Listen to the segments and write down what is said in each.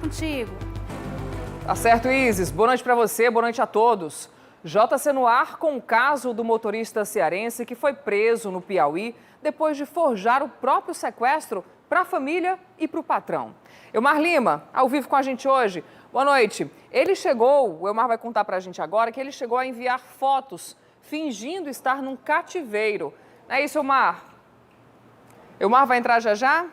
contigo. Tá certo, Isis. Boa noite para você, boa noite a todos. JC no ar com o caso do motorista cearense que foi preso no Piauí depois de forjar o próprio sequestro para a família e para o patrão. Elmar Lima, ao vivo com a gente hoje. Boa noite. O Elmar vai contar para a gente agora que ele chegou a enviar fotos fingindo estar num cativeiro. Não é isso, Elmar? Elmar vai entrar já já?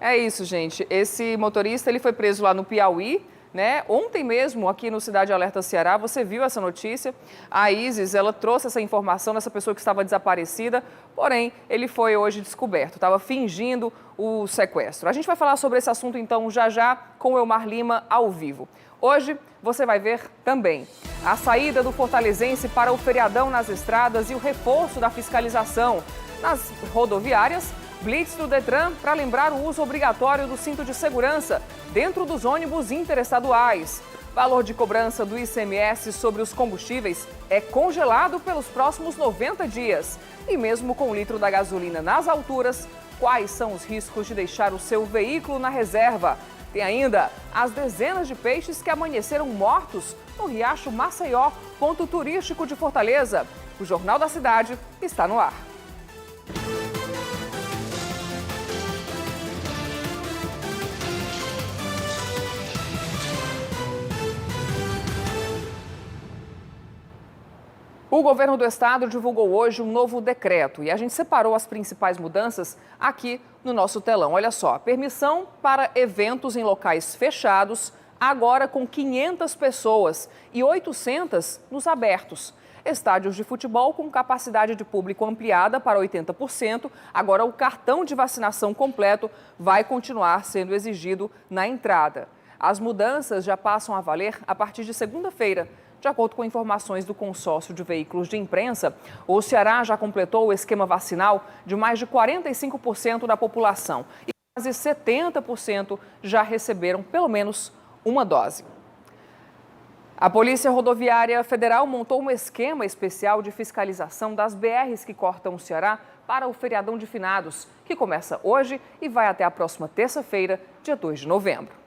É isso, gente. Esse motorista ele foi preso lá no Piauí, né? Ontem mesmo, aqui no Cidade Alerta Ceará, você viu essa notícia. A Isis, ela trouxe essa informação dessa pessoa que estava desaparecida, porém, ele foi hoje descoberto. Estava fingindo o sequestro. A gente vai falar sobre esse assunto, então, já já com o Elmar Lima ao vivo. Hoje, você vai ver também a saída do fortalezense para o feriadão nas estradas e o reforço da fiscalização nas rodoviárias. Blitz do Detran para lembrar o uso obrigatório do cinto de segurança dentro dos ônibus interestaduais. Valor de cobrança do ICMS sobre os combustíveis é congelado pelos próximos 90 dias. E mesmo com o litro da gasolina nas alturas, quais são os riscos de deixar o seu veículo na reserva? Tem ainda as dezenas de peixes que amanheceram mortos no Riacho Maceió, ponto turístico de Fortaleza. O Jornal da Cidade está no ar. O governo do estado divulgou hoje um novo decreto e a gente separou as principais mudanças aqui no nosso telão. Olha só, permissão para eventos em locais fechados, agora com 500 pessoas e 800 nos abertos. Estádios de futebol com capacidade de público ampliada para 80%. Agora o cartão de vacinação completo vai continuar sendo exigido na entrada. As mudanças já passam a valer a partir de segunda-feira. De acordo com informações do consórcio de veículos de imprensa, o Ceará já completou o esquema vacinal de mais de 45% da população e quase 70% já receberam pelo menos uma dose. A Polícia Rodoviária Federal montou um esquema especial de fiscalização das BRs que cortam o Ceará para o feriadão de finados, que começa hoje e vai até a próxima terça-feira, dia 2 de novembro.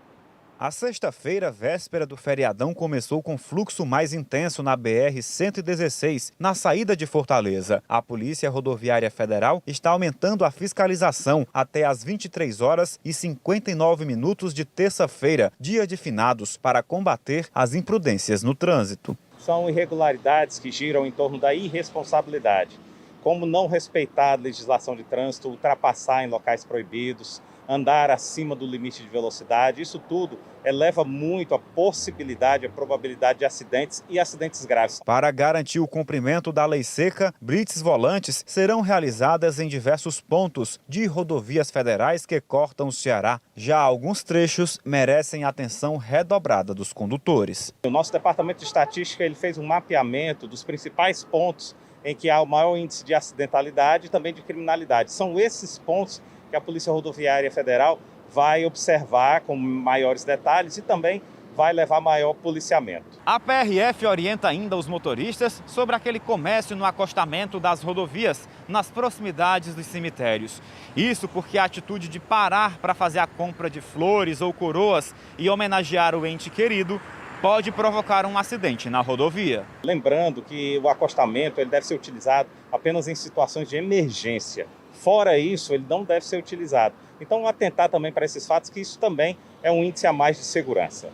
A sexta-feira, véspera do feriadão, começou com fluxo mais intenso na BR-116, na saída de Fortaleza. A Polícia Rodoviária Federal está aumentando a fiscalização até às 23 horas e 59 minutos de terça-feira, dia de finados, para combater as imprudências no trânsito. São irregularidades que giram em torno da irresponsabilidade, como não respeitar a legislação de trânsito, ultrapassar em locais proibidos, andar acima do limite de velocidade. Isso tudo eleva muito a possibilidade, a probabilidade de acidentes e acidentes graves. Para garantir o cumprimento da lei seca, blitz volantes serão realizadas em diversos pontos de rodovias federais que cortam o Ceará. Já alguns trechos merecem atenção redobrada dos condutores. O nosso departamento de estatística ele fez um mapeamento dos principais pontos em que há o maior índice de acidentalidade e também de criminalidade. São esses pontos que a Polícia Rodoviária Federal vai observar com maiores detalhes e também vai levar maior policiamento. A PRF orienta ainda os motoristas sobre aquele comércio no acostamento das rodovias, nas proximidades dos cemitérios. Isso porque a atitude de parar para fazer a compra de flores ou coroas e homenagear o ente querido pode provocar um acidente na rodovia. Lembrando que o acostamento ele deve ser utilizado apenas em situações de emergência. Fora isso, ele não deve ser utilizado. Então, atentar também para esses fatos, que isso também é um índice a mais de segurança.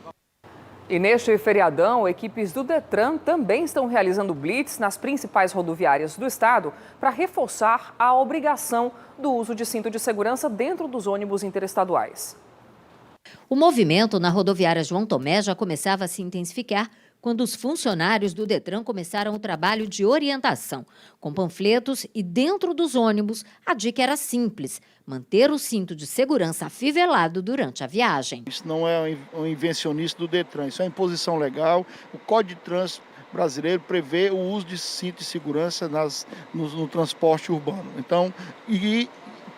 E neste feriadão, equipes do Detran também estão realizando blitz nas principais rodoviárias do estado para reforçar a obrigação do uso de cinto de segurança dentro dos ônibus interestaduais. O movimento na rodoviária João Tomé já começava a se intensificar quando os funcionários do Detran começaram o trabalho de orientação. Com panfletos e dentro dos ônibus, a dica era simples: manter o cinto de segurança afivelado durante a viagem. Isso não é um invencionista do Detran, isso é imposição legal. O Código de Trânsito brasileiro prevê o uso de cinto de segurança no transporte urbano. Então, e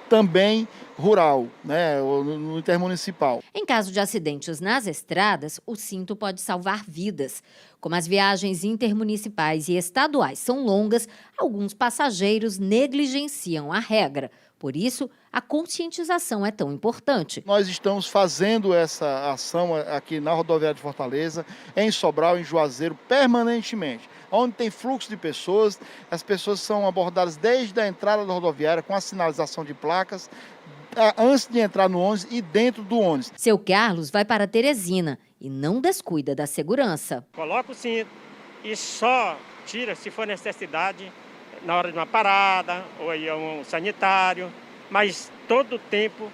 também rural, né, no intermunicipal. Em caso de acidentes nas estradas, o cinto pode salvar vidas. Como as viagens intermunicipais e estaduais são longas, alguns passageiros negligenciam a regra. Por isso, a conscientização é tão importante. Nós estamos fazendo essa ação aqui na rodoviária de Fortaleza, em Sobral, em Juazeiro, permanentemente. Onde tem fluxo de pessoas, as pessoas são abordadas desde a entrada da rodoviária com a sinalização de placas, antes de entrar no ônibus e dentro do ônibus. Seu Carlos vai para Teresina e não descuida da segurança. Coloca o cinto e só tira se for necessidade na hora de uma parada ou aí um sanitário, mas todo o tempo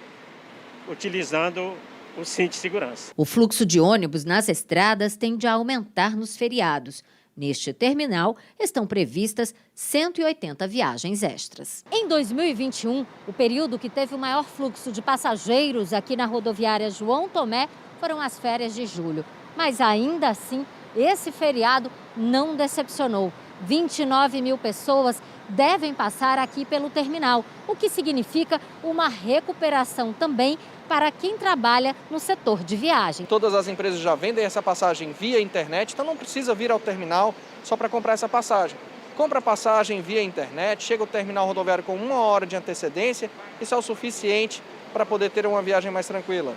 utilizando o cinto de segurança. O fluxo de ônibus nas estradas tende a aumentar nos feriados. Neste terminal estão previstas 180 viagens extras. Em 2021, o período que teve o maior fluxo de passageiros aqui na rodoviária João Tomé foram as férias de julho. Mas ainda assim, esse feriado não decepcionou. 29 mil pessoas devem passar aqui pelo terminal, o que significa uma recuperação também para quem trabalha no setor de viagem. Todas as empresas já vendem essa passagem via internet, então não precisa vir ao terminal só para comprar essa passagem. Compra a passagem via internet, chega ao terminal rodoviário com 1 hora de antecedência, isso é o suficiente para poder ter uma viagem mais tranquila.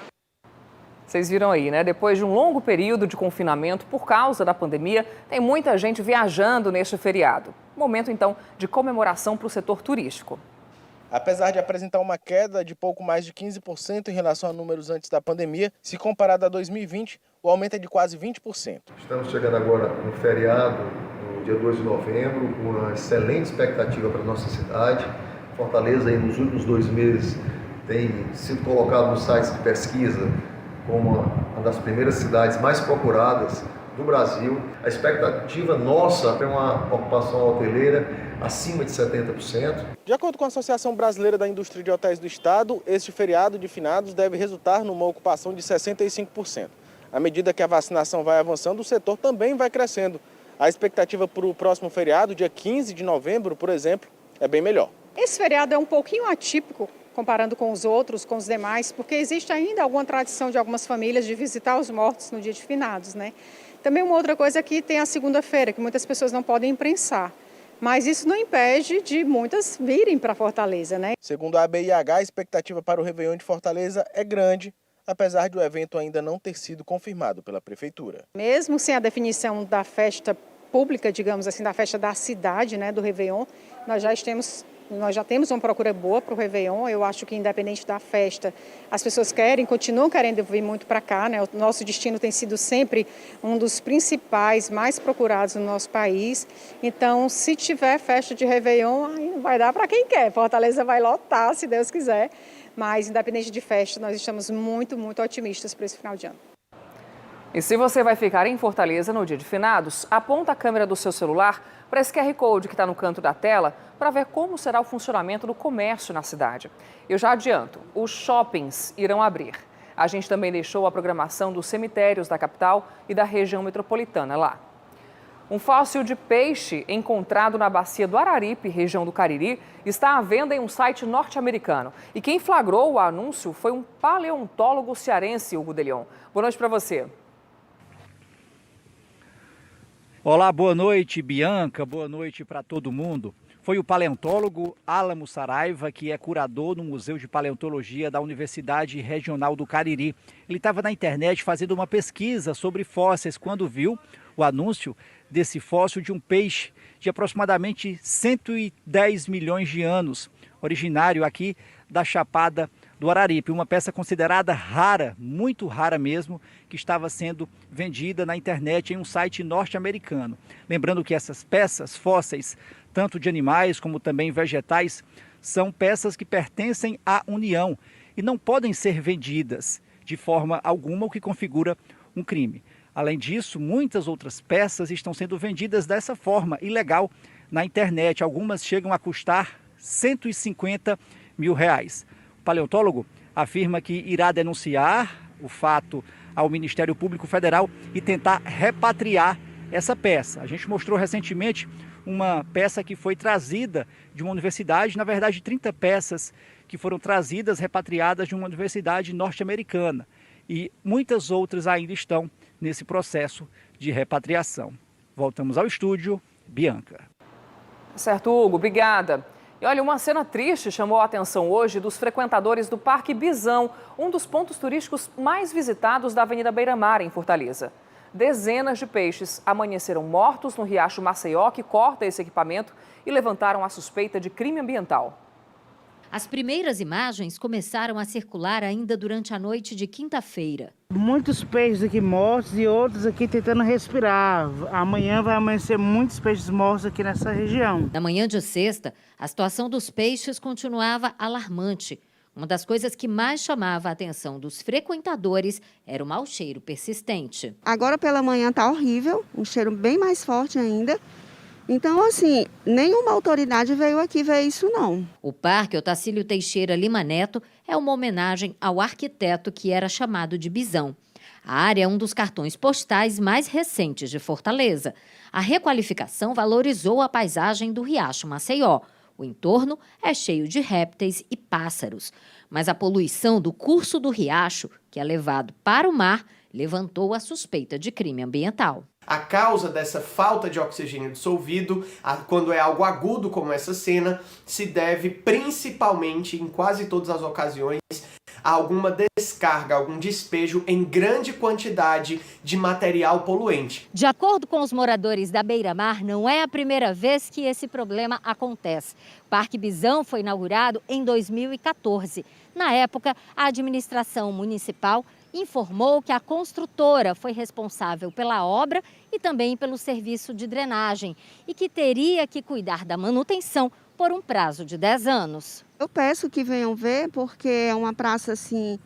Vocês viram aí, né? Depois de um longo período de confinamento por causa da pandemia, tem muita gente viajando neste feriado. Momento, então, de comemoração para o setor turístico. Apesar de apresentar uma queda de pouco mais de 15% em relação a números antes da pandemia, se comparado a 2020, o aumento é de quase 20%. Estamos chegando agora no feriado, no dia 2 de novembro, com uma excelente expectativa para a nossa cidade. Fortaleza, aí, nos últimos 2 meses, tem sido colocado nos sites de pesquisa como uma das primeiras cidades mais procuradas do Brasil. A expectativa nossa é uma ocupação hoteleira acima de 70%. De acordo com a Associação Brasileira da Indústria de Hotéis do Estado, este feriado de finados deve resultar numa ocupação de 65%. À medida que a vacinação vai avançando, o setor também vai crescendo. A expectativa para o próximo feriado, dia 15 de novembro, por exemplo, é bem melhor. Esse feriado é um pouquinho atípico, comparando com os outros, com os demais, porque existe ainda alguma tradição de algumas famílias de visitar os mortos no dia de finados, né? Também uma outra coisa é que tem a segunda-feira, que muitas pessoas não podem imprensar. Mas isso não impede de muitas virem para Fortaleza, né? Segundo a ABIH, a expectativa para o Réveillon de Fortaleza é grande, apesar de o evento ainda não ter sido confirmado pela Prefeitura. Mesmo sem a definição da festa pública, digamos assim, da festa da cidade, né, do Réveillon, nós já temos uma procura boa para o Réveillon. Eu acho que, independente da festa, as pessoas continuam querendo vir muito para cá, né? O nosso destino tem sido sempre um dos principais, mais procurados no nosso país. Então, se tiver festa de Réveillon, aí não vai dar para quem quer. Fortaleza vai lotar, se Deus quiser. Mas, independente de festa, nós estamos muito, muito otimistas para esse final de ano. E se você vai ficar em Fortaleza no dia de finados, aponta a câmera do seu celular para esse QR Code que está no canto da tela para ver como será o funcionamento do comércio na cidade. Eu já adianto, os shoppings irão abrir. A gente também deixou a programação dos cemitérios da capital e da região metropolitana lá. Um fóssil de peixe encontrado na bacia do Araripe, região do Cariri, está à venda em um site norte-americano. E quem flagrou o anúncio foi um paleontólogo cearense, Hugo de Leon. Boa noite para você. Olá, boa noite, Bianca, boa noite para todo mundo. Foi o paleontólogo Álamo Saraiva, que é curador no Museu de Paleontologia da Universidade Regional do Cariri. Ele estava na internet fazendo uma pesquisa sobre fósseis quando viu o anúncio desse fóssil de um peixe de aproximadamente 110 milhões de anos, originário aqui da Chapada do Araripe, uma peça considerada rara, muito rara mesmo, que estava sendo vendida na internet em um site norte-americano. Lembrando que essas peças fósseis, tanto de animais como também vegetais, são peças que pertencem à União e não podem ser vendidas de forma alguma, o que configura um crime. Além disso, muitas outras peças estão sendo vendidas dessa forma, ilegal, na internet. Algumas chegam a custar R$150 mil. O paleontólogo afirma que irá denunciar o fato ao Ministério Público Federal e tentar repatriar essa peça. A gente mostrou recentemente uma peça que foi trazida de uma universidade, na verdade 30 peças que foram trazidas, repatriadas de uma universidade norte-americana. E muitas outras ainda estão nesse processo de repatriação. Voltamos ao estúdio, Bianca. Certo, Hugo, obrigada. E olha, uma cena triste chamou a atenção hoje dos frequentadores do Parque Bisão, um dos pontos turísticos mais visitados da Avenida Beira-Mar, em Fortaleza. Dezenas de peixes amanheceram mortos no riacho Maceió, que corta esse equipamento, e levantaram a suspeita de crime ambiental. As primeiras imagens começaram a circular ainda durante a noite de quinta-feira. Muitos peixes aqui mortos e outros aqui tentando respirar. Amanhã vai amanhecer muitos peixes mortos aqui nessa região. Na manhã de sexta, a situação dos peixes continuava alarmante. Uma das coisas que mais chamava a atenção dos frequentadores era o mau cheiro persistente. Agora pela manhã está horrível, um cheiro bem mais forte ainda. Então, assim, nenhuma autoridade veio aqui ver isso, não. O Parque Otacílio Teixeira Lima Neto é uma homenagem ao arquiteto que era chamado de Bisão. A área é um dos cartões postais mais recentes de Fortaleza. A requalificação valorizou a paisagem do Riacho Maceió. O entorno é cheio de répteis e pássaros. Mas a poluição do curso do riacho, que é levado para o mar, levantou a suspeita de crime ambiental. A causa dessa falta de oxigênio dissolvido, quando é algo agudo como essa cena, se deve principalmente, em quase todas as ocasiões, a alguma descarga, algum despejo em grande quantidade de material poluente. De acordo com os moradores da Beira-Mar, não é a primeira vez que esse problema acontece. O Parque Bisão foi inaugurado em 2014. Na época, a administração municipal informou que a construtora foi responsável pela obra e também pelo serviço de drenagem e que teria que cuidar da manutenção por um prazo de 10 anos. Eu peço que venham ver, porque é uma praça assim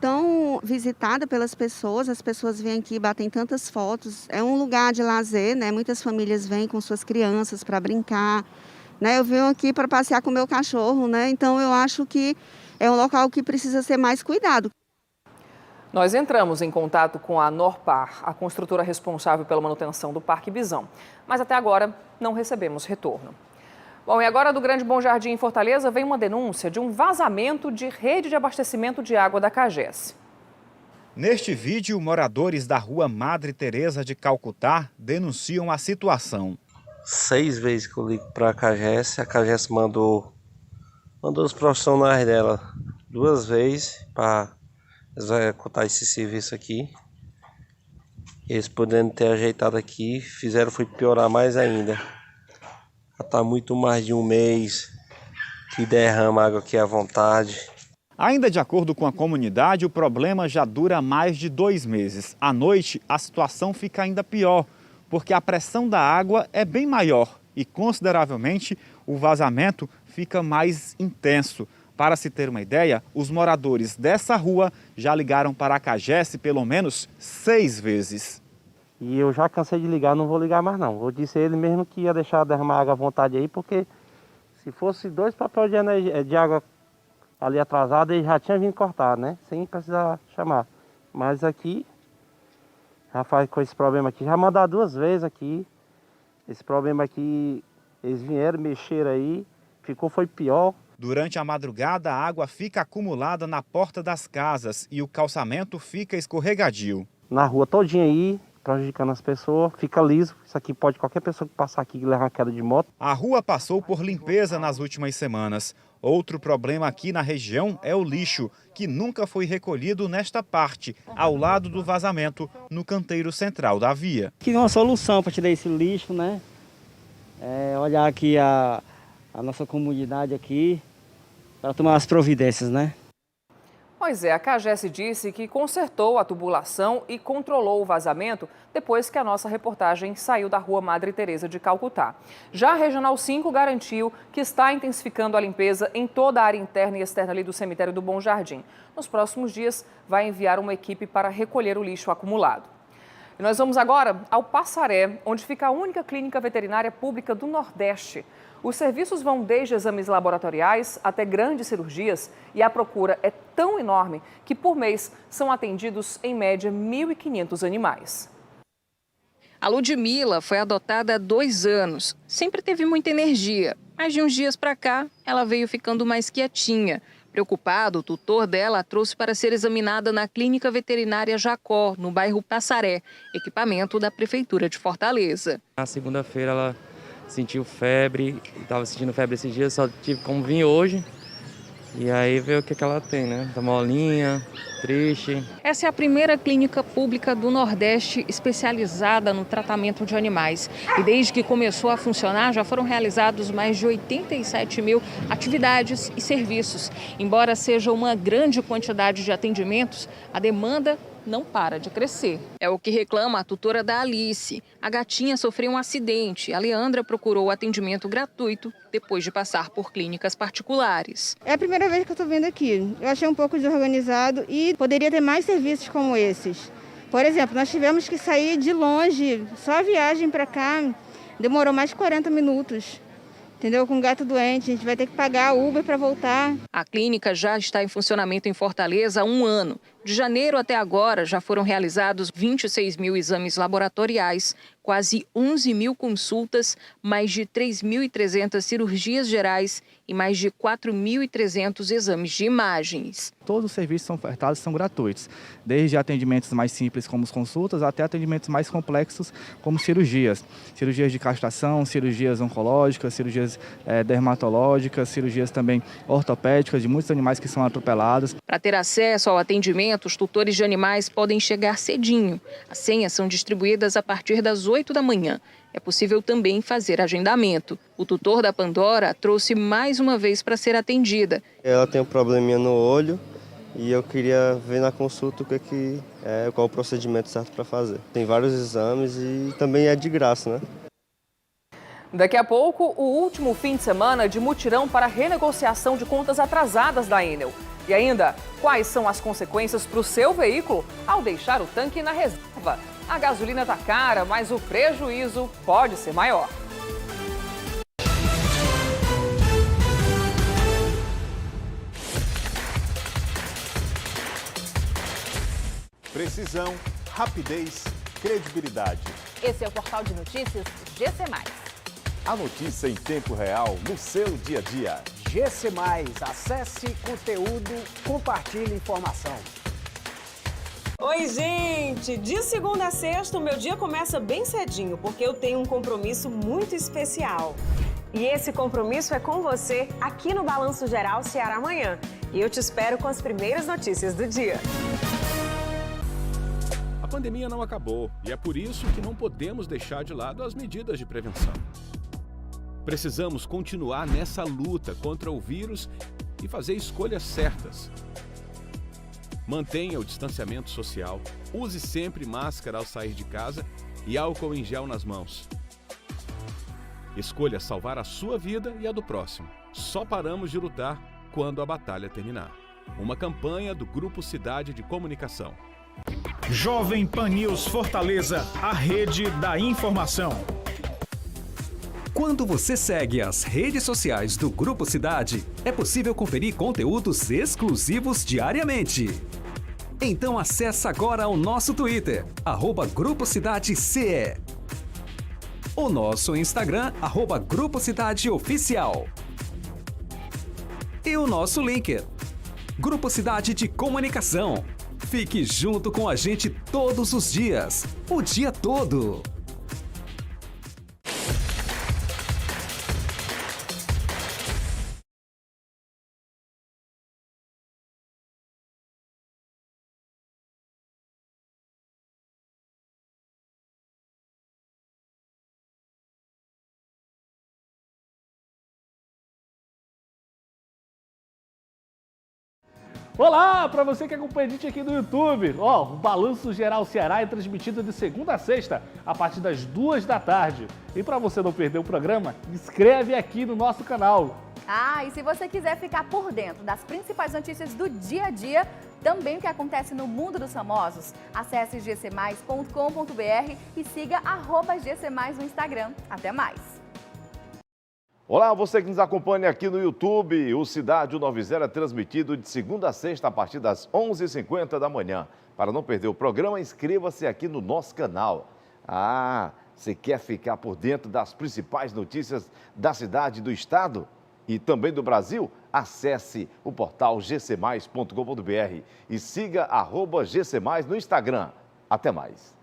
tão visitada pelas pessoas, as pessoas vêm aqui e batem tantas fotos, é um lugar de lazer, né? Muitas famílias vêm com suas crianças para brincar, né? Eu venho aqui para passear com o meu cachorro, né? Então eu acho que é um local que precisa ser mais cuidado. Nós entramos em contato com a Norpar, a construtora responsável pela manutenção do Parque Bisão, mas até agora não recebemos retorno. Bom, e agora do Grande Bom Jardim em Fortaleza vem uma denúncia de um vazamento de rede de abastecimento de água da CAGES. Neste vídeo, moradores da rua Madre Teresa de Calcutá denunciam a situação. 6 vezes que eu ligo para a CAGES mandou os profissionais dela 2 vezes para executar esse serviço aqui. Eles podendo ter ajeitado aqui, fizeram foi piorar mais ainda. Já está muito mais de 1 mês que derrama água aqui à vontade. Ainda de acordo com a comunidade, o problema já dura mais de 2 meses. À noite, a situação fica ainda pior, porque a pressão da água é bem maior e, consideravelmente, o vazamento fica mais intenso. Para se ter uma ideia, os moradores dessa rua já ligaram para a CAGES pelo menos 6 vezes. E eu já cansei de ligar, não vou ligar mais não. Eu disse a ele mesmo que ia deixar derramar água à vontade aí, porque se fosse 2 papéis de água ali atrasado, ele já tinha vindo cortar, né? Sem precisar chamar. Mas aqui, já faz com esse problema aqui, já mandaram 2 vezes aqui. Esse problema aqui, eles vieram, mexeram aí, foi pior. Durante a madrugada, a água fica acumulada na porta das casas e o calçamento fica escorregadio. Na rua todinha aí, prejudicando as pessoas, fica liso. Isso aqui pode qualquer pessoa que passar aqui levar uma queda de moto. A rua passou por limpeza nas últimas semanas. Outro problema aqui na região é o lixo, que nunca foi recolhido nesta parte, ao lado do vazamento, no canteiro central da via. Queria uma solução para tirar esse lixo, né? Olhar aqui a nossa comunidade aqui, para tomar as providências, né? Pois é, a CAGES disse que consertou a tubulação e controlou o vazamento depois que a nossa reportagem saiu da rua Madre Teresa de Calcutá. Já a Regional 5 garantiu que está intensificando a limpeza em toda a área interna e externa ali do cemitério do Bom Jardim. Nos próximos dias, vai enviar uma equipe para recolher o lixo acumulado. E nós vamos agora ao Passaré, onde fica a única clínica veterinária pública do Nordeste. Os serviços vão desde exames laboratoriais até grandes cirurgias e a procura é tão enorme que por mês são atendidos em média 1.500 animais. A Ludmila foi adotada há 2 anos. Sempre teve muita energia, mas de uns dias para cá ela veio ficando mais quietinha. Preocupado, o tutor dela a trouxe para ser examinada na Clínica Veterinária Jacó, no bairro Passaré, equipamento da Prefeitura de Fortaleza. Na segunda-feira ela sentiu febre, estava sentindo febre esses dias, só tive como vir hoje. E aí ver o que ela tem, né? Tá molinha, triste. Essa é a primeira clínica pública do Nordeste especializada no tratamento de animais. E desde que começou a funcionar, já foram realizados mais de 87 mil atividades e serviços. Embora seja uma grande quantidade de atendimentos, a demanda não para de crescer. É o que reclama a tutora da Alice. A gatinha sofreu um acidente. A Leandra procurou atendimento gratuito depois de passar por clínicas particulares. É a primeira vez que eu estou vindo aqui. Eu achei um pouco desorganizado e poderia ter mais serviços como esses. Por exemplo, nós tivemos que sair de longe. Só a viagem para cá demorou mais de 40 minutos. Entendeu? Com um gato doente, a gente vai ter que pagar Uber para voltar. A clínica já está em funcionamento em Fortaleza há 1 ano. De janeiro até agora, já foram realizados 26 mil exames laboratoriais, quase 11 mil consultas, mais de 3.300 cirurgias gerais e mais de 4.300 exames de imagens. Todos os serviços são ofertados são gratuitos, desde atendimentos mais simples como as consultas até atendimentos mais complexos como cirurgias. Cirurgias de castração, cirurgias oncológicas, cirurgias dermatológicas, cirurgias também ortopédicas de muitos animais que são atropelados. Para ter acesso ao atendimento, os tutores de animais podem chegar cedinho. As senhas são distribuídas a partir das 8 da manhã. É possível também fazer agendamento. O tutor da Pandora trouxe mais uma vez para ser atendida. Ela tem um probleminha no olho e eu queria ver na consulta qual o procedimento certo para fazer. Tem vários exames e também é de graça, né? Daqui a pouco, o último fim de semana de mutirão para renegociação de contas atrasadas da Enel. E ainda, quais são as consequências para o seu veículo ao deixar o tanque na reserva? A gasolina está cara, mas o prejuízo pode ser maior. Precisão, rapidez, credibilidade. Esse é o portal de notícias GC+. A notícia em tempo real no seu dia a dia. GC+, acesse conteúdo, compartilhe informação. Oi, gente! De segunda a sexta, o meu dia começa bem cedinho, porque eu tenho um compromisso muito especial. E esse compromisso é com você, aqui no Balanço Geral Ceará Amanhã. E eu te espero com as primeiras notícias do dia. A pandemia não acabou e é por isso que não podemos deixar de lado as medidas de prevenção. Precisamos continuar nessa luta contra o vírus e fazer escolhas certas. Mantenha o distanciamento social, use sempre máscara ao sair de casa e álcool em gel nas mãos. Escolha salvar a sua vida e a do próximo. Só paramos de lutar quando a batalha terminar. Uma campanha do Grupo Cidade de Comunicação. Jovem Pan News Fortaleza, a rede da informação. Quando você segue as redes sociais do Grupo Cidade, é possível conferir conteúdos exclusivos diariamente. Então acesse agora o nosso Twitter, @Grupo Cidade CE. O nosso Instagram, @Grupo Cidade Oficial. E o nosso link, Grupo Cidade de Comunicação. Fique junto com a gente todos os dias, o dia todo. Olá, para você que acompanha a gente aqui no YouTube. O Balanço Geral Ceará é transmitido de segunda a sexta, a partir das 2 da tarde. E para você não perder o programa, inscreve aqui no nosso canal. E se você quiser ficar por dentro das principais notícias do dia a dia, também o que acontece no mundo dos famosos, acesse gcmais.com.br e siga @GC+ no Instagram. Até mais! Olá, você que nos acompanha aqui no YouTube, o Cidade 90 é transmitido de segunda a sexta a partir das 11h50 da manhã. Para não perder o programa, inscreva-se aqui no nosso canal. Você quer ficar por dentro das principais notícias da cidade, do estado e também do Brasil? Acesse o portal gcmais.com.br e siga @GC+ no Instagram. Até mais!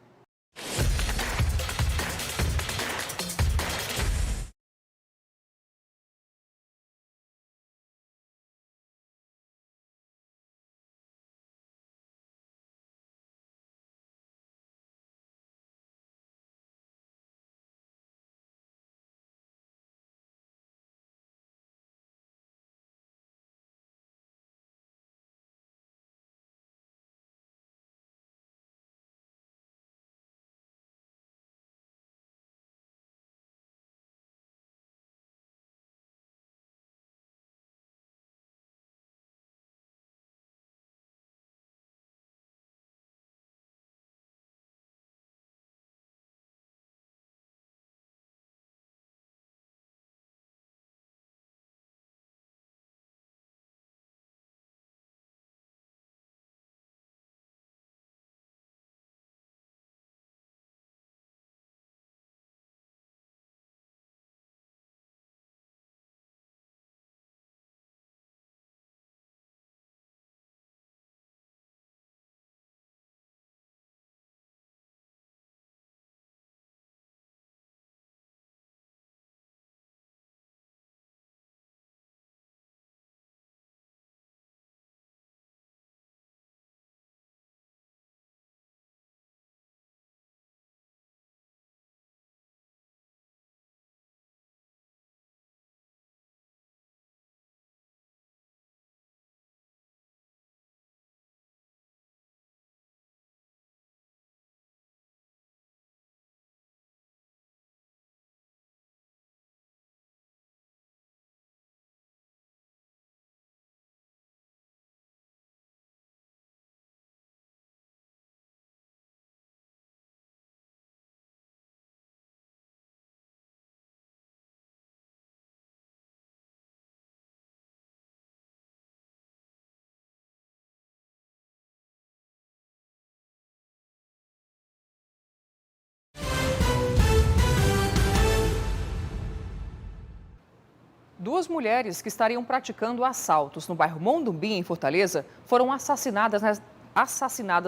Duas mulheres que estariam praticando assaltos no bairro Mondumbi, em Fortaleza, foram assassinadas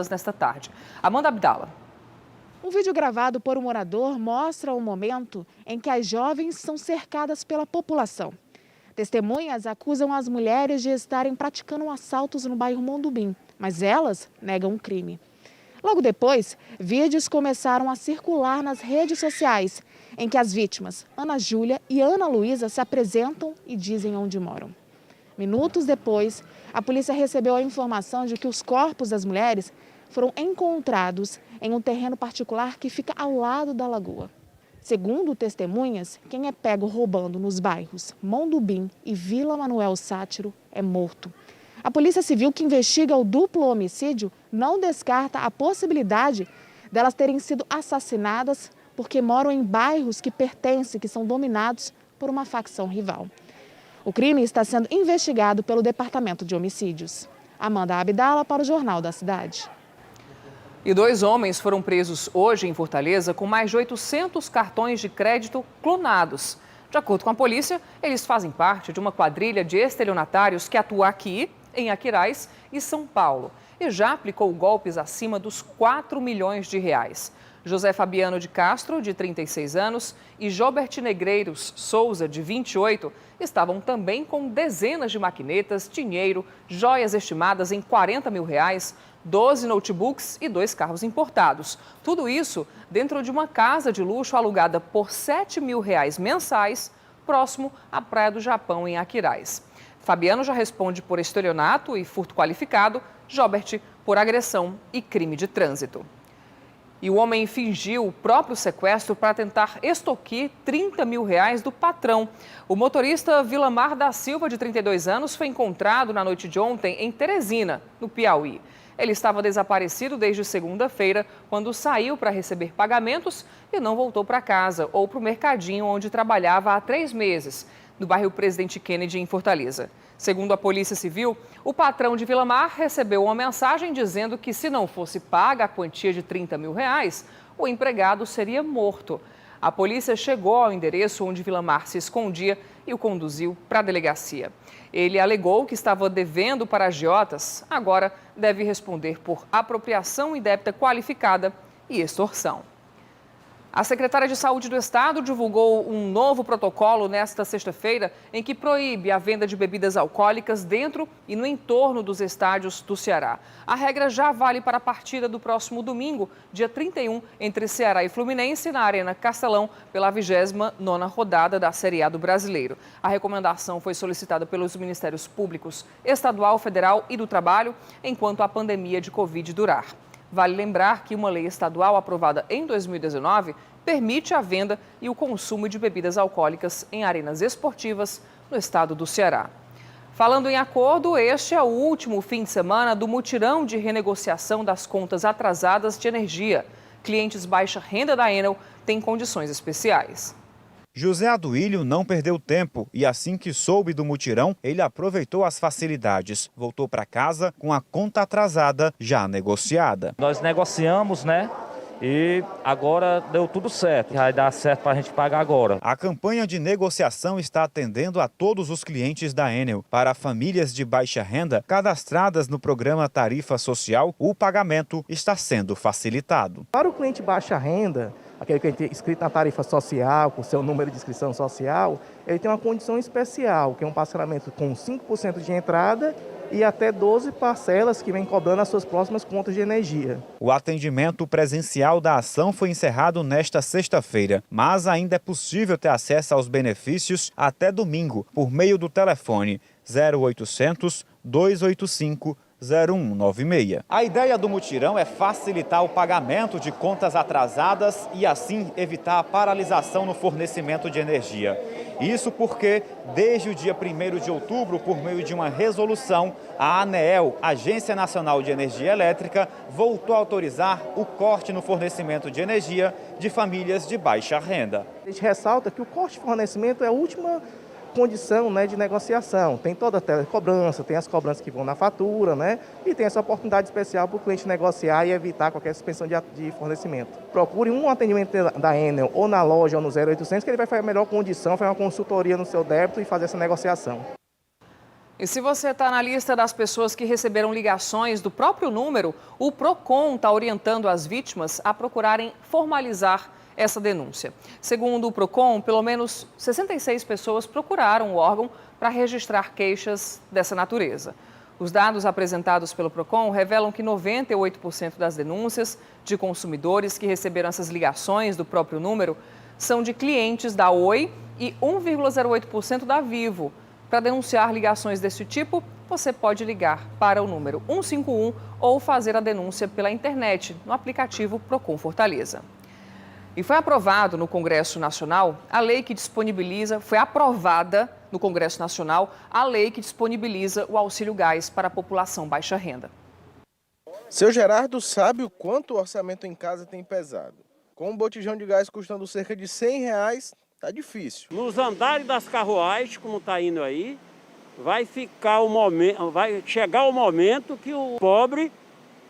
nesta tarde. Amanda Abdala. Um vídeo gravado por um morador mostra o momento em que as jovens são cercadas pela população. Testemunhas acusam as mulheres de estarem praticando assaltos no bairro Mondumbi, mas elas negam o crime. Logo depois, vídeos começaram a circular nas redes sociais, em que as vítimas, Ana Júlia e Ana Luísa, se apresentam e dizem onde moram. Minutos depois, a polícia recebeu a informação de que os corpos das mulheres foram encontrados em um terreno particular que fica ao lado da lagoa. Segundo testemunhas, quem é pego roubando nos bairros Mondumbi e Vila Manuel Sátiro é morto. A Polícia Civil, que investiga o duplo homicídio, não descarta a possibilidade delas terem sido assassinadas porque moram em bairros que são dominados por uma facção rival. O crime está sendo investigado pelo Departamento de Homicídios. Amanda Abdala para o Jornal da Cidade. E 2 homens foram presos hoje em Fortaleza com mais de 800 cartões de crédito clonados. De acordo com a polícia, eles fazem parte de uma quadrilha de estelionatários que atua aqui, em Aquiraz e São Paulo, e já aplicou golpes acima dos 4 milhões de reais. José Fabiano de Castro, de 36 anos, e Jobert Negreiros Souza, de 28, estavam também com dezenas de maquinetas, dinheiro, joias estimadas em 40 mil reais, 12 notebooks e 2 carros importados. Tudo isso dentro de uma casa de luxo alugada por 7 mil reais mensais, próximo à Praia do Japão, em Aquiraz. Fabiano já responde por estelionato e furto qualificado, Jobert por agressão e crime de trânsito. E o homem fingiu o próprio sequestro para tentar extorquir 30 mil reais do patrão. O motorista Vilamar da Silva, de 32 anos, foi encontrado na noite de ontem em Teresina, no Piauí. Ele estava desaparecido desde segunda-feira, quando saiu para receber pagamentos e não voltou para casa ou para o mercadinho onde trabalhava há 3 meses, no bairro Presidente Kennedy, em Fortaleza. Segundo a Polícia Civil, o patrão de Vilamar recebeu uma mensagem dizendo que, se não fosse paga a quantia de 30 mil reais, o empregado seria morto. A polícia chegou ao endereço onde Vilamar se escondia e o conduziu para a delegacia. Ele alegou que estava devendo para agiotas, agora deve responder por apropriação indébita qualificada e extorsão. A secretária de Saúde do Estado divulgou um novo protocolo nesta sexta-feira em que proíbe a venda de bebidas alcoólicas dentro e no entorno dos estádios do Ceará. A regra já vale para a partida do próximo domingo, dia 31, entre Ceará e Fluminense, na Arena Castelão, pela 29ª rodada da Série A do Brasileiro. A recomendação foi solicitada pelos Ministérios Públicos, Estadual, Federal e do Trabalho, enquanto a pandemia de Covid durar. Vale lembrar que uma lei estadual aprovada em 2019 permite a venda e o consumo de bebidas alcoólicas em arenas esportivas no estado do Ceará. Falando em acordo, este é o último fim de semana do mutirão de renegociação das contas atrasadas de energia. Clientes baixa renda da Enel têm condições especiais. José Aduílio não perdeu tempo e, assim que soube do mutirão, ele aproveitou as facilidades. Voltou para casa com a conta atrasada já negociada. Nós negociamos, né? E agora deu tudo certo. Vai dar certo para a gente pagar agora. A campanha de negociação está atendendo a todos os clientes da Enel. Para famílias de baixa renda cadastradas no programa Tarifa Social, o pagamento está sendo facilitado. Para o cliente baixa renda, aquele que é inscrito na tarifa social, com seu número de inscrição social, ele tem uma condição especial, que é um parcelamento com 5% de entrada e até 12 parcelas que vem cobrando as suas próximas contas de energia. O atendimento presencial da ação foi encerrado nesta sexta-feira, mas ainda é possível ter acesso aos benefícios até domingo, por meio do telefone 0800 285 0196. A ideia do mutirão é facilitar o pagamento de contas atrasadas e assim evitar a paralisação no fornecimento de energia. Isso porque, desde o dia 1º de outubro, por meio de uma resolução, a ANEEL, Agência Nacional de Energia Elétrica, voltou a autorizar o corte no fornecimento de energia de famílias de baixa renda. A gente ressalta que o corte de fornecimento é a última condição, né, de negociação. Tem toda a telecobrança, tem as cobranças que vão na fatura, né, e tem essa oportunidade especial para o cliente negociar e evitar qualquer suspensão de fornecimento. Procure um atendimento da Enel ou na loja ou no 0800 que ele vai fazer a melhor condição, fazer uma consultoria no seu débito e fazer essa negociação. E se você está na lista das pessoas que receberam ligações do próprio número, o PROCON está orientando as vítimas a procurarem formalizar essa denúncia. Segundo o PROCON, pelo menos 66 pessoas procuraram o órgão para registrar queixas dessa natureza. Os dados apresentados pelo PROCON revelam que 98% das denúncias de consumidores que receberam essas ligações do próprio número são de clientes da Oi e 1,08% da Vivo. Para denunciar ligações desse tipo, você pode ligar para o número 151 ou fazer a denúncia pela internet no aplicativo PROCON Fortaleza. E foi aprovado no Congresso Nacional a lei que disponibiliza, foi aprovada no Congresso Nacional a lei que disponibiliza o auxílio gás para a população baixa renda. Seu Gerardo sabe o quanto o orçamento em casa tem pesado. Com um botijão de gás custando cerca de R$100, tá difícil. Nos andares das carruagens, como está indo aí, vai chegar o momento que o pobre,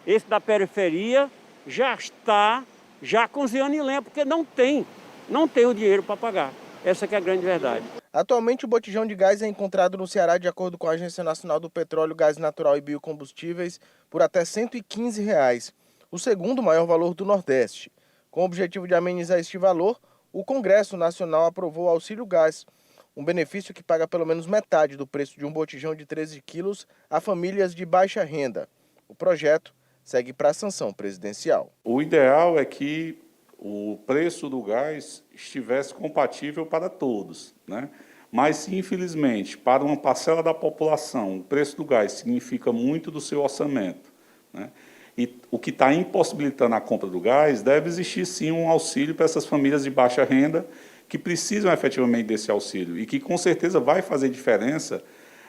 esse da periferia, já está cozinhando em lenha, porque não tem o dinheiro para pagar. Essa que é a grande verdade. Atualmente o botijão de gás é encontrado no Ceará, de acordo com a Agência Nacional do Petróleo, Gás Natural e Biocombustíveis, por até R$115, o segundo maior valor do Nordeste. Com o objetivo de amenizar este valor, o Congresso Nacional aprovou o auxílio gás, um benefício que paga pelo menos metade do preço de um botijão de 13 quilos a famílias de baixa renda. O projeto segue para a sanção presidencial. O ideal é que o preço do gás estivesse compatível para todos, né? Mas se, infelizmente, para uma parcela da população, o preço do gás significa muito do seu orçamento, né? E o que está impossibilitando a compra do gás, deve existir sim um auxílio para essas famílias de baixa renda que precisam efetivamente desse auxílio e que com certeza vai fazer diferença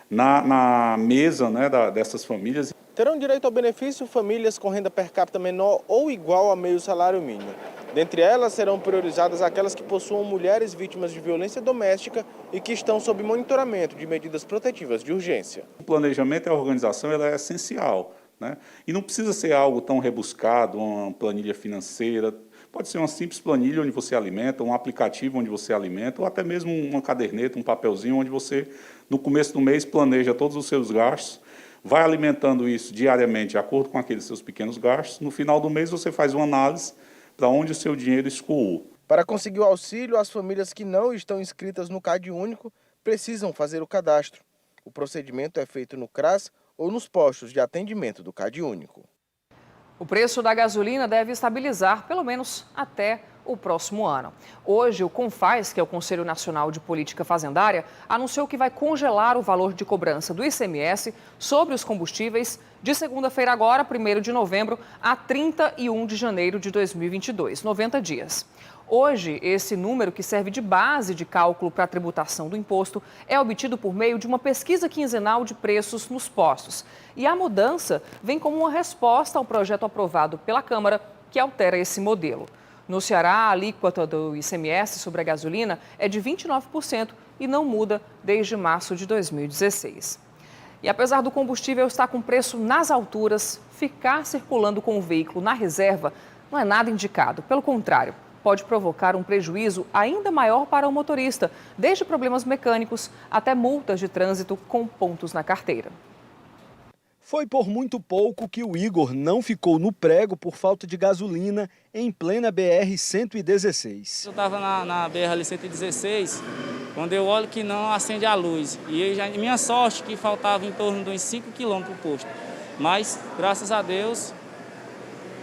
na mesa, né, dessas famílias. Terão direito ao benefício famílias com renda per capita menor ou igual a meio salário mínimo. Dentre elas, serão priorizadas aquelas que possuam mulheres vítimas de violência doméstica e que estão sob monitoramento de medidas protetivas de urgência. O planejamento e a organização ela é essencial, né? E não precisa ser algo tão rebuscado, uma planilha financeira. Pode ser uma simples planilha onde você alimenta, um aplicativo onde você alimenta, ou até mesmo uma caderneta, um papelzinho onde você, no começo do mês, planeja todos os seus gastos, vai alimentando isso diariamente de acordo com aqueles seus pequenos gastos. No final do mês, você faz uma análise para onde o seu dinheiro escoou. Para conseguir o auxílio, as famílias que não estão inscritas no CAD Único precisam fazer o cadastro. O procedimento é feito no CRAS ou nos postos de atendimento do CAD Único. O preço da gasolina deve estabilizar, pelo menos até o próximo ano. Hoje, o CONFAZ, que é o Conselho Nacional de Política Fazendária, anunciou que vai congelar o valor de cobrança do ICMS sobre os combustíveis de segunda-feira agora, 1º de novembro, a 31 de janeiro de 2022, 90 dias. Hoje, esse número, que serve de base de cálculo para a tributação do imposto, é obtido por meio de uma pesquisa quinzenal de preços nos postos. E a mudança vem como uma resposta ao projeto aprovado pela Câmara, que altera esse modelo. No Ceará, a alíquota do ICMS sobre a gasolina é de 29% e não muda desde março de 2016. E apesar do combustível estar com preço nas alturas, ficar circulando com o veículo na reserva não é nada indicado. Pelo contrário, pode provocar um prejuízo ainda maior para o motorista, desde problemas mecânicos até multas de trânsito com pontos na carteira. Foi por muito pouco que o Igor não ficou no prego por falta de gasolina em plena BR-116. Eu estava na BR-116, quando eu olho que não acende a luz. E minha sorte que faltava em torno de uns 5 quilômetros para o posto. Mas, graças a Deus,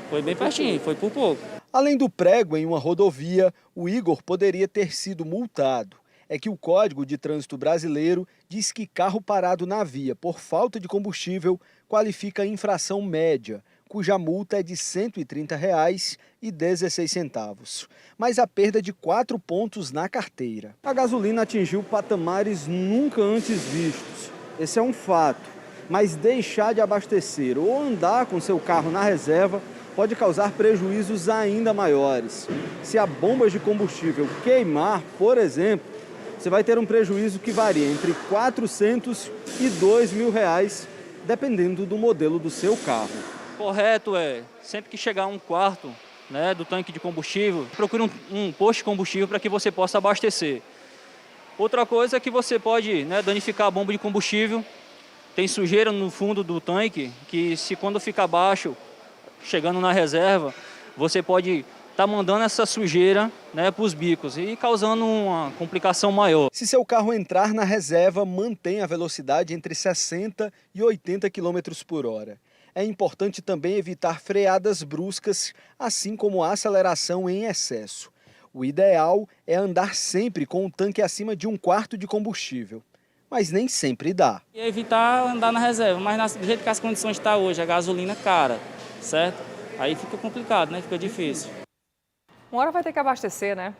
foi bem pertinho, foi por pouco. Além do prego em uma rodovia, o Igor poderia ter sido multado. É que o Código de Trânsito Brasileiro diz que carro parado na via por falta de combustível qualifica infração média, cuja multa é de R$ 130,16, mas a perda de 4 pontos na carteira. A gasolina atingiu patamares nunca antes vistos. Esse é um fato, mas deixar de abastecer ou andar com seu carro na reserva pode causar prejuízos ainda maiores. Se a bomba de combustível queimar, por exemplo, você vai ter um prejuízo que varia entre 400 e 2 mil reais, dependendo do modelo do seu carro. Correto sempre que chegar um quarto, né, do tanque de combustível, procure um posto de combustível para que você possa abastecer. Outra coisa é que você pode, né, danificar a bomba de combustível. Tem sujeira no fundo do tanque que, se quando ficar baixo, chegando na reserva, você pode estar mandando essa sujeira, né, para os bicos e causando uma complicação maior. Se seu carro entrar na reserva, mantenha a velocidade entre 60 e 80 km por hora. É importante também evitar freadas bruscas, assim como a aceleração em excesso. O ideal é andar sempre com o tanque acima de 1/4 de combustível, mas nem sempre dá. E evitar andar na reserva, mas do jeito que as condições estão hoje, a gasolina cara, certo? Aí fica complicado, né? Fica difícil. Uma hora vai ter que abastecer, né?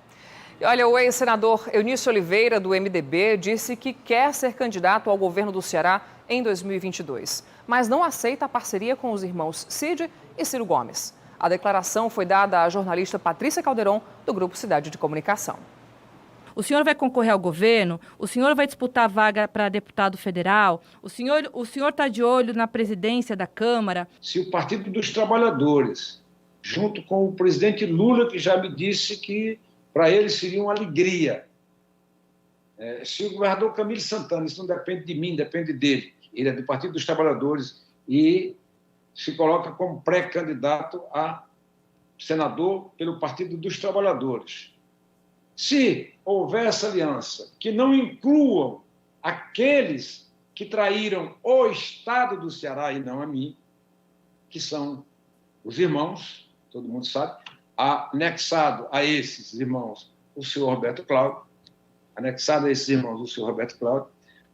E olha, o ex-senador Eunício Oliveira, do MDB, disse que quer ser candidato ao governo do Ceará em 2022, mas não aceita a parceria com os irmãos Cid e Ciro Gomes. A declaração foi dada à jornalista Patrícia Calderon, do Grupo Cidade de Comunicação. O senhor vai concorrer ao governo? O senhor vai disputar vaga para deputado federal? O senhor está de olho na presidência da Câmara? Se o Partido dos Trabalhadores, junto com o presidente Lula, que já me disse que para ele seria uma alegria. Se o governador Camilo Santana, isso não depende de mim, depende dele, ele é do Partido dos Trabalhadores e se coloca como pré-candidato a senador pelo Partido dos Trabalhadores. Se houver essa aliança, que não incluam aqueles que traíram o Estado do Ceará e não a mim, que são os irmãos, todo mundo sabe, anexado a esses irmãos o senhor Roberto Cláudio,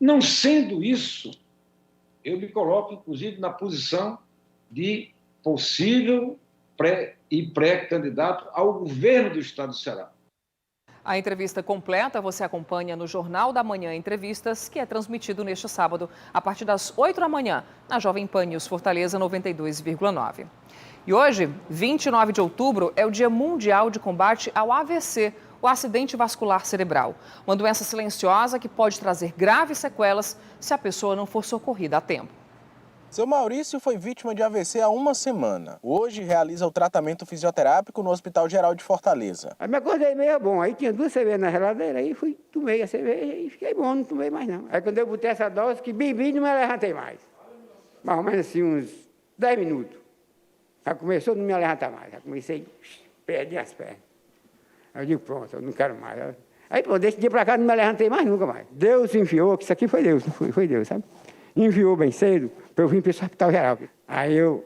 não sendo isso, eu me coloco, inclusive, na posição de possível pré-candidato ao governo do Estado do Ceará. A entrevista completa você acompanha no Jornal da Manhã Entrevistas, que é transmitido neste sábado, a partir das 8 da manhã, na Jovem Pan News Fortaleza 92,9. E hoje, 29 de outubro, é o Dia Mundial de Combate ao AVC, o acidente vascular cerebral. Uma doença silenciosa que pode trazer graves sequelas se a pessoa não for socorrida a tempo. Seu Maurício foi vítima de AVC há uma semana. Hoje realiza o tratamento fisioterápico no Hospital Geral de Fortaleza. Aí me acordei meio bom, aí tinha 2 cervejas na geladeira, aí tomei a cerveja e fiquei bom, não tomei mais não. Aí quando eu botei essa dose, que bem não me levantei mais. Mais ou menos assim uns 10 minutos. Já começou a não me levantar mais, já comecei a perder as pernas. Aí eu digo, pronto, eu não quero mais. Aí pronto, desse dia pra cá não me levantei mais nunca mais. Deus enviou, que isso aqui foi Deus, foi Deus, sabe? Enviou bem cedo para eu vir para esse Hospital Geral. Aí eu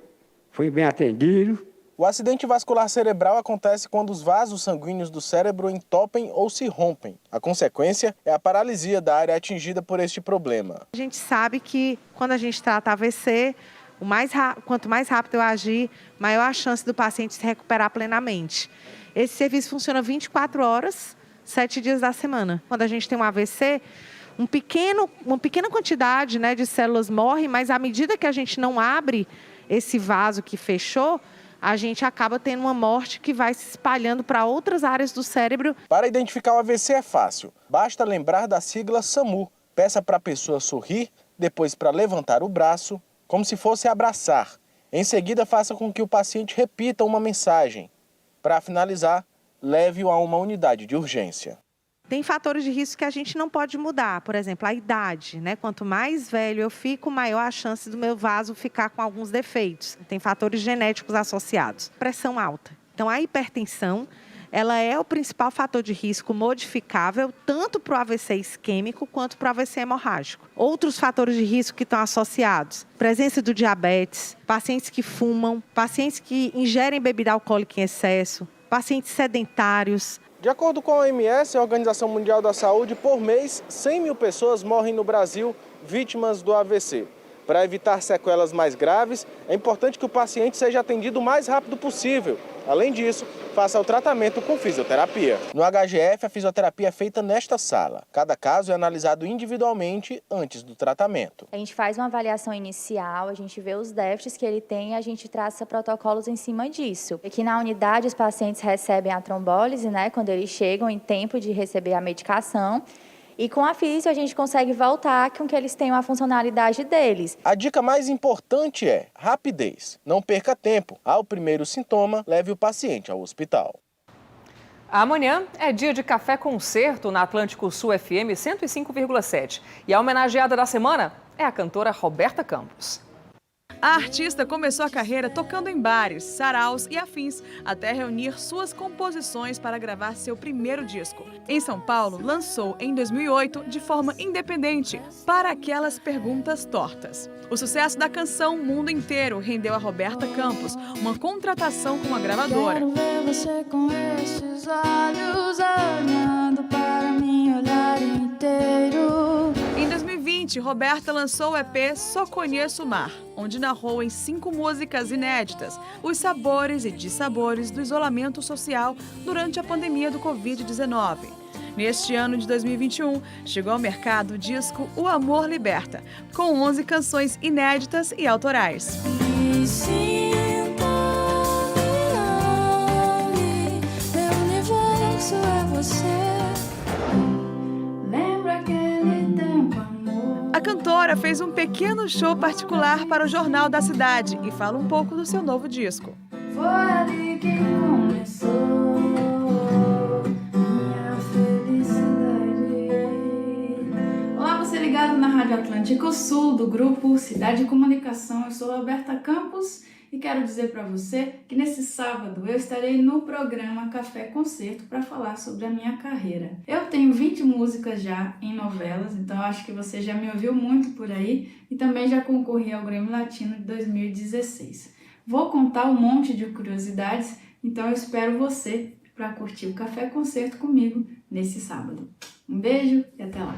fui bem atendido. O acidente vascular cerebral acontece quando os vasos sanguíneos do cérebro entopem ou se rompem. A consequência é a paralisia da área atingida por este problema. A gente sabe que quando a gente trata AVC, quanto mais rápido eu agir, maior a chance do paciente se recuperar plenamente. Esse serviço funciona 24 horas, 7 dias da semana. Quando a gente tem um AVC, uma pequena quantidade, né, de células morre, mas à medida que a gente não abre esse vaso que fechou, a gente acaba tendo uma morte que vai se espalhando para outras áreas do cérebro. Para identificar o AVC é fácil. Basta lembrar da sigla SAMU. Peça para a pessoa sorrir, depois para levantar o braço, como se fosse abraçar. Em seguida, faça com que o paciente repita uma mensagem. Para finalizar, leve-o a uma unidade de urgência. Tem fatores de risco que a gente não pode mudar, por exemplo, a idade, né? Quanto mais velho eu fico, maior a chance do meu vaso ficar com alguns defeitos. Tem fatores genéticos associados. Pressão alta. Então, a hipertensão, ela é o principal fator de risco modificável, tanto para o AVC isquêmico quanto para o AVC hemorrágico. Outros fatores de risco que estão associados: presença do diabetes, pacientes que fumam, pacientes que ingerem bebida alcoólica em excesso, pacientes sedentários. De acordo com a OMS, a Organização Mundial da Saúde, por mês, 100 mil pessoas morrem no Brasil vítimas do AVC. Para evitar sequelas mais graves, é importante que o paciente seja atendido o mais rápido possível. Além disso, faça o tratamento com fisioterapia. No HGF, a fisioterapia é feita nesta sala. Cada caso é analisado individualmente antes do tratamento. A gente faz uma avaliação inicial, a gente vê os déficits que ele tem e a gente traça protocolos em cima disso. Aqui na unidade, os pacientes recebem a trombólise, né, quando eles chegam em tempo de receber a medicação. E com a físio a gente consegue voltar com que eles tenham a funcionalidade deles. A dica mais importante é rapidez. Não perca tempo. Ao primeiro sintoma, leve o paciente ao hospital. Amanhã é dia de café concerto na Atlântico Sul FM 105,7. E a homenageada da semana é a cantora Roberta Campos. A artista começou a carreira tocando em bares, saraus e afins, até reunir suas composições para gravar seu primeiro disco. Em São Paulo, lançou em 2008, de forma independente, Para Aquelas Perguntas Tortas. O sucesso da canção Mundo Inteiro rendeu a Roberta Campos uma contratação com a gravadora. Quero ver você com esses olhos olhando para mim, olhar inteiro. Em 2020, Roberta lançou o EP Só Conheço o Mar, onde narrou em 5 músicas inéditas os sabores e dissabores do isolamento social durante a pandemia do Covid-19. Neste ano de 2021, chegou ao mercado o disco O Amor Liberta, com 11 canções inéditas e autorais. Me sinto, meu universo é você. Lembra aquele tempo, amor? A cantora fez um pequeno show particular para o Jornal da Cidade e fala um pouco do seu novo disco. Foi ali que começou. Ligado na Rádio Atlântico Sul, do grupo Cidade de Comunicação. Eu sou Roberta Campos e quero dizer para você que nesse sábado eu estarei no programa Café Concerto para falar sobre a minha carreira. Eu tenho 20 músicas já em novelas, então acho que você já me ouviu muito por aí e também já concorri ao Grêmio Latino de 2016. Vou contar um monte de curiosidades, então eu espero você para curtir o Café Concerto comigo nesse sábado. Um beijo e até lá!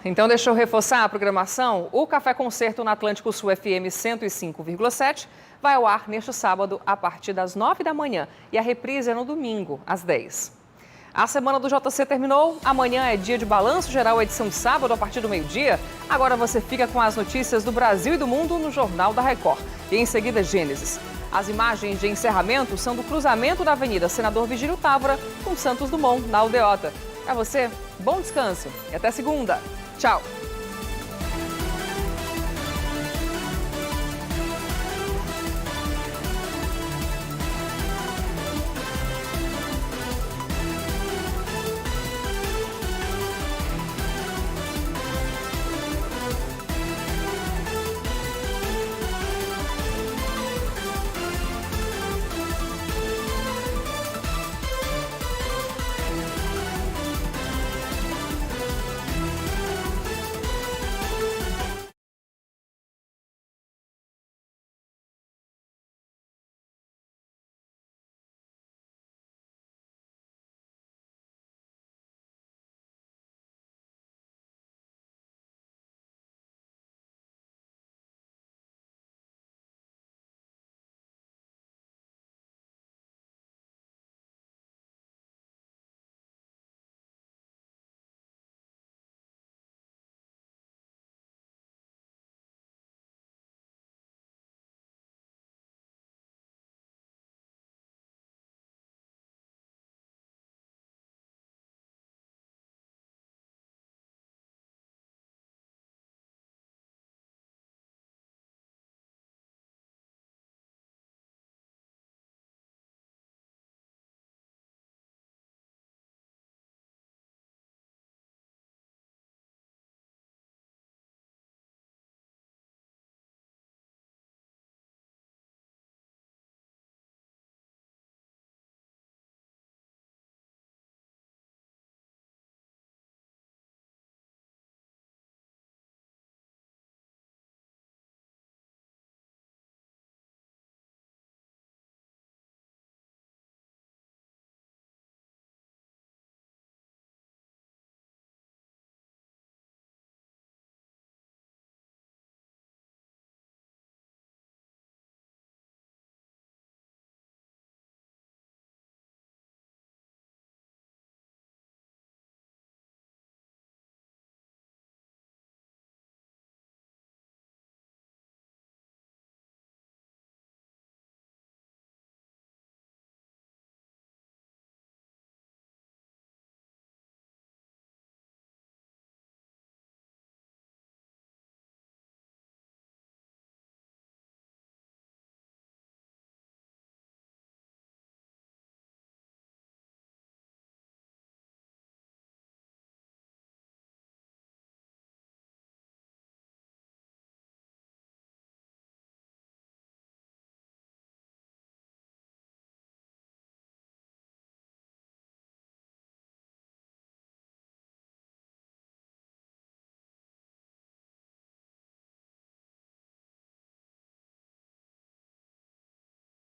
Então, deixa eu reforçar a programação. O Café Concerto na Atlântico Sul FM 105,7 vai ao ar neste sábado a partir das 9 da manhã e a reprise é no domingo, às 10. A semana do JC terminou. Amanhã é dia de Balanço Geral, edição de sábado, a partir do meio-dia. Agora você fica com as notícias do Brasil e do mundo no Jornal da Record. E em seguida, Gênesis. As imagens de encerramento são do cruzamento da Avenida Senador Vigílio Távora com Santos Dumont, na Aldeota. Para você, bom descanso e até segunda. Tchau!